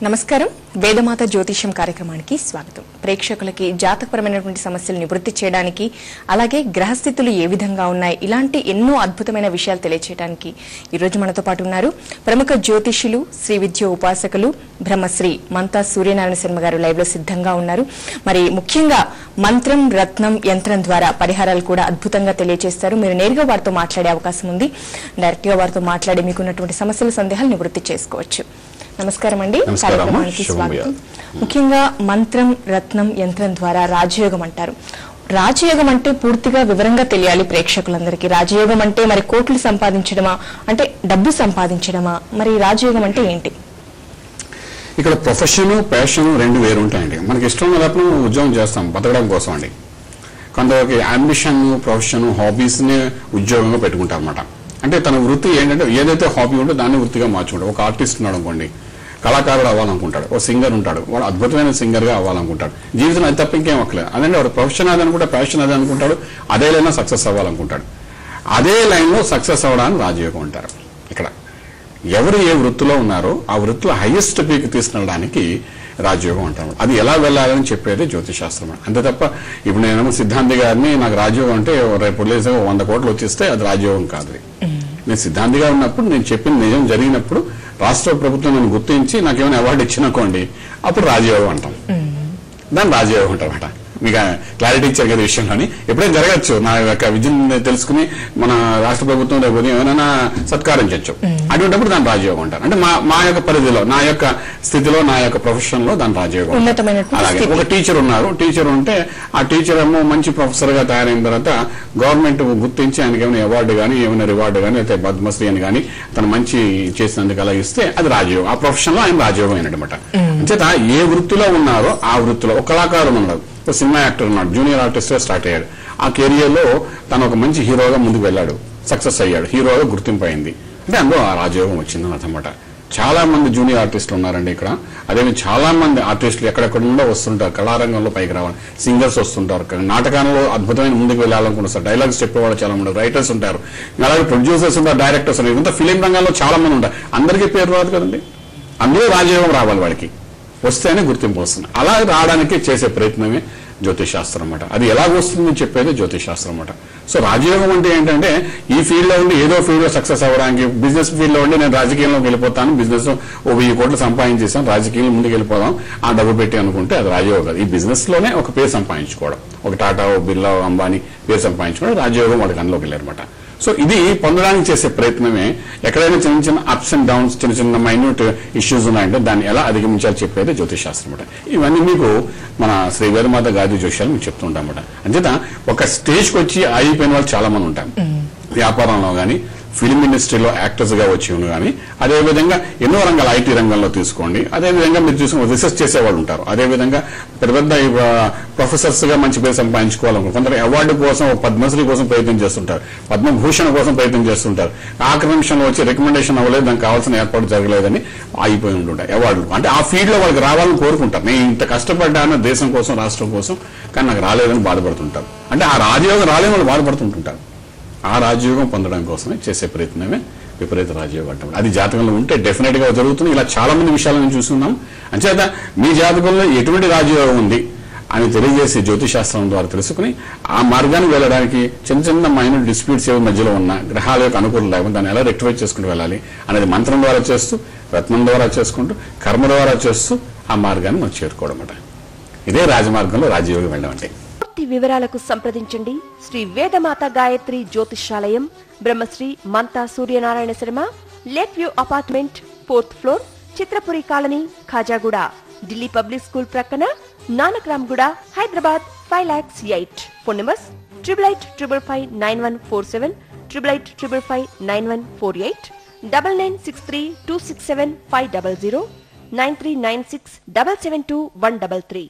నమస్కారం వేదమాత జ్యోతిష్యం కార్యక్రమానికి స్వాగతం. ప్రేక్షకులకి జాతకపరమైనటువంటి సమస్యలు నివృత్తి చేయడానికి అలాగే గ్రహస్థితులు ఏ విధంగా ఉన్నాయి ఇలాంటి ఎన్నో అద్భుతమైన విషయాలు తెలియజేయడానికి ఈ రోజు మనతో పాటు ఉన్నారు ప్రముఖ జ్యోతిష్యులు శ్రీ విద్య ఉపాసకులు బ్రహ్మశ్రీ మంతా సూర్యనారాయణ శర్మ గారు లైవ్ లో సిద్ధంగా ఉన్నారు. మరి ముఖ్యంగా మంత్రం రత్నం యంత్రం ద్వారా పరిహారాలు కూడా అద్భుతంగా తెలియజేస్తారు. మీరు నేరుగా వారితో మాట్లాడే అవకాశం ఉంది. డైరెక్ట్ గా వారితో మాట్లాడి మీకున్నటువంటి సమస్యల సందేహాలు నివృత్తి చేసుకోవచ్చు. నమస్కారం అండి. కార్యక్రమానికి స్వాగతం. ముఖ్యంగా మంత్రం రత్నం యంత్రం ద్వారా రాజయోగం అంటారు. రాజయోగం అంటే పూర్తిగా వివరంగా తెలియాలి ప్రేక్షకులందరికీ. రాజయోగం అంటే మరి కోట్లు సంపాదించడమా, అంటే డబ్బు సంపాదించడమా, మరి రాజయోగం అంటే ఏంటి? ఇక్కడ ప్రొఫెషన్ ప్యాషన్ రెండు వేరు ఉంటాయండి. మనకి ఇష్టం ఉన్నప్పుడు ఉద్యోగం చేస్తాం బతకడం కోసం అండి. కొంతవరకు అంబిషన్ ప్రొఫెషన్ హాబీస్ ని ఉద్యోగంగా పెట్టుకుంటాం అన్నమాట. అంటే తన వృత్తి ఏంటంటే ఏదైతే హాబీ ఉంటో దాన్ని వృత్తిగా మార్చుకుంటాడు. ఒక ఆర్టిస్ట్ ఉన్నాడు అనుకోండి, కళాకారుడు అవ్వాలనుకుంటాడు. ఒక సింగర్ ఉంటాడు, వాడు అద్భుతమైన సింగర్ గా అవ్వాలనుకుంటాడు. జీవితం అది తప్ప ఇంకేం అక్కలేదు. అదంటే వాడు ప్రొఫెషన్ అది అనుకుంటా, ప్యాషన్ అదే అనుకుంటాడు. అదే లైన్ లో సక్సెస్ అవ్వాలనుకుంటాడు. అదే లైన్ లో సక్సెస్ అవ్వడానికి రాజయోగం అంటారు. ఇక్కడ ఎవరు ఏ వృత్తిలో ఉన్నారో ఆ వృత్తిలో హైయెస్ట్ పీక్ తీసుకెళ్ళడానికి రాజయోగం అంటారు. అది ఎలా వెళ్ళాలని చెప్పేది జ్యోతిశాస్త్రం. అంతే తప్ప ఇప్పుడు నేను సిద్ధాంతి గారిని నాకు రాజయోగం అంటే రేపు 100 కోట్లు వచ్చేస్తే అది రాజయోగం కాదు. నేను సిద్ధాంతిగా ఉన్నప్పుడు నేను చెప్పిన నిజం జరిగినప్పుడు రాష్ట్ర ప్రభుత్వం నన్ను గుర్తించి నాకేమైనా అవార్డు ఇచ్చిననుకోండి, అప్పుడు రాజయోగం అంటాం. దాన్ని రాజయోగం అంటారన్నమాట. మీకు క్లారిటీ ఇచ్చారు కదా విషయంలోని. ఎప్పుడైనా జరగచ్చు, నా యొక్క విజయం తెలుసుకుని మన రాష్ట్ర ప్రభుత్వం రేపు ఏమైనా సత్కరించవచ్చు. అటువంటిప్పుడు దాని రాజయోగం అంటారు. అంటే మా యొక్క పరిధిలో, నా యొక్క స్థితిలో, నా యొక్క ప్రొఫెషన్ లో దాని రాజయోగం. అలాగే ఒక టీచర్ ఉన్నారు, టీచర్ ఉంటే ఆ టీచర్ ఏమో మంచి ప్రొఫెసర్ గా తయారైన తర్వాత గవర్నమెంట్ గుర్తించి ఆయనకి ఏమైనా అవార్డు కానీ ఏమైనా రివార్డు కానీ అయితే పద్మశ్రీ అని కానీ తను మంచి చేసినందుకు అలా ఇస్తే అది రాజయోగం. ఆ ప్రొఫెషన్ లో ఆయన రాజయోగం అయినమాట. అంచేత ఏ వృత్తిలో ఉన్నారో ఆ వృత్తిలో ఒక కళాకారుడు ఉన్నాడు, ఒక సినిమా యాక్టర్ ఉన్నాడు, జూనియర్ ఆర్టిస్ట్ గా స్టార్ట్ అయ్యాడు. ఆ కెరియర్ లో తను ఒక మంచి హీరోగా ముందుకు వెళ్ళాడు, సక్సెస్ అయ్యాడు, హీరోగా గుర్తింపు అయింది. అంటే అందులో ఆ రాజయోగం వచ్చింది అన్నమాట. చాలా మంది జూనియర్ ఆర్టిస్టులు ఉన్నారండి ఇక్కడ. అదే చాలా మంది ఆర్టిస్టులు ఎక్కడెక్కడ నుండో వస్తుంటారు, కళారంగంలో పైకి రావాలి, సింగర్స్ వస్తుంటారు, నాటకాలలో అద్భుతమైన ముందుకు వెళ్ళాలనుకుంటారు, డైలాగ్స్ చెప్పేవాళ్ళు చాలా మంది, రైటర్స్ ఉంటారు, అలాగే ప్రొడ్యూసర్స్ ఉంటారు, డైరెక్టర్స్ ఉంటారు. ఇంత ఫిలిం రంగంలో చాలా మంది ఉంటారు. అందరికీ పేరు రాదు కదండి. అందులో రాజయోగం రావాలి, వాడికి వస్తేనే గుర్తింపు వస్తుంది. అలా రావడానికి చేసే ప్రయత్నమే జ్యోతిశాస్త్రం అన్నమాట. అది ఎలా వస్తుందని చెప్పేది జ్యోతిశాస్త్రం అన్నమాట. సో రాజయోగం అంటే ఏంటంటే ఈ ఫీల్డ్ లో ఉండి ఏదో ఫీల్డ్ లో సక్సెస్ అవ్వడానికి, బిజినెస్ ఫీల్డ్ లో ఉండి నేను రాజకీయంలోకి వెళ్ళిపోతాను, బిజినెస్ లో 1000 కోట్లు సంపాదించేసాను, రాజకీయంలో ముందుకు వెళ్ళిపోదాం ఆ డబ్బు పెట్టి అనుకుంటే అది రాజయోగం. ఈ బిజినెస్ లోనే ఒక పేరు సంపాదించుకోవడం, ఒక టాటా, బిర్లా, అంబానీ పేరు సంపాదించుకోవడం రాజయోగం వాడికి అందులోకి వెళ్ళారన్నమాట. సో ఇది పొందడానికి చేసే ప్రయత్నమే. ఎక్కడైనా చిన్న చిన్న అప్స్ అండ్ డౌన్స్, చిన్న చిన్న మైన్యూట్ ఇష్యూస్ ఉన్నాయంటే దాన్ని ఎలా అధిగమించాలో చెప్పేది జ్యోతిశాస్త్రం అన్నమాట. ఇవన్నీ మీకు మన శ్రీ వేదమాత గాయత్రి జ్యోతిషాలు మీకు చెప్తుంటాం అన్నమాట. అంచేత ఒక స్టేజ్కి వచ్చి అయిపోయిన వాళ్ళు చాలా మంది ఉంటారు. వ్యాపారంలో కానీ, ఫిలిం ఇండస్ట్రీలో యాక్టర్స్ గా వచ్చి కానీ, అదేవిధంగా ఎన్నో రంగాలు, ఐటీ రంగంలో తీసుకోండి, అదేవిధంగా మీరు చూసుకుని రీసెర్చ్ చేసేవాళ్ళు ఉంటారు, అదేవిధంగా పెద్ద పెద్ద ప్రొఫెసర్స్ గా మంచి పేరు సంపాదించుకోవాలనుకుంటారు. కొందరు అవార్డు కోసం, పద్మశ్రీ కోసం ప్రయత్నం చేస్తుంటారు, పద్మభూషణ్ కోసం ప్రయత్నం చేస్తుంటారు. ఆఖరి నిమిషంలో వచ్చి రికమెండేషన్ అవ్వలేదు, దానికి కావాల్సిన ఏర్పాటు జరగలేదని అయిపోయి ఉంటుంటాయి అవార్డులు. అంటే ఆ ఫీల్డ్ లో వాళ్ళకి రావాలని కోరుకుంటారు. నేను ఇంత కష్టపడ్డాను దేశం కోసం, రాష్ట్రం కోసం, కానీ నాకు రాలేదని బాధపడుతుంటారు. అంటే ఆ రాజయోగం రాలేని వాళ్ళు బాధపడుతుంటుంటారు. ఆ రాజయోగం పొందడం కోసమే చేసే ప్రయత్నమే విపరీత రాజయోగం అంటాం. అది జాతకంలో ఉంటే డెఫినెట్ గా జరుగుతుంది. ఇలా చాలా మంది విషయాలు నేను చూస్తున్నాం. అంచేత మీ జాతకంలో ఎటువంటి రాజయోగం ఉంది అని తెలియజేసి జ్యోతిశాస్త్రం ద్వారా తెలుసుకుని ఆ మార్గానికి వెళ్ళడానికి చిన్న చిన్న మైనర్ డిస్ప్యూట్స్ ఏవి మధ్యలో ఉన్న గ్రహాల యొక్క అనుకూలం లేకుండా దాన్ని ఎలా రెక్టిఫై చేసుకుంటూ వెళ్ళాలి అనేది మంత్రం ద్వారా చేస్తూ, రత్నం ద్వారా చేసుకుంటూ, కర్మ ద్వారా చేస్తూ ఆ మార్గాన్ని మనం చేరుకోవడం అన్నమాట. ఇదే రాజమార్గంలో రాజయోగం వెళ్ళడం అంటే. పూర్తి వివరాలకు సంప్రదించండి Shri Vedamata Gayatri Jyotishalayam, Brahmasri Manta Suryanarayana Sharma, lake view apartment, 4th floor, Chitrapuri colony, Khajaguda, Delhi public school ప్రక్కన, నానక్రామ్ గూడ, హైదరాబాద్ 5,08,000. Phone numbers 8855559147, 8855559148, 9963267500, 9396772133.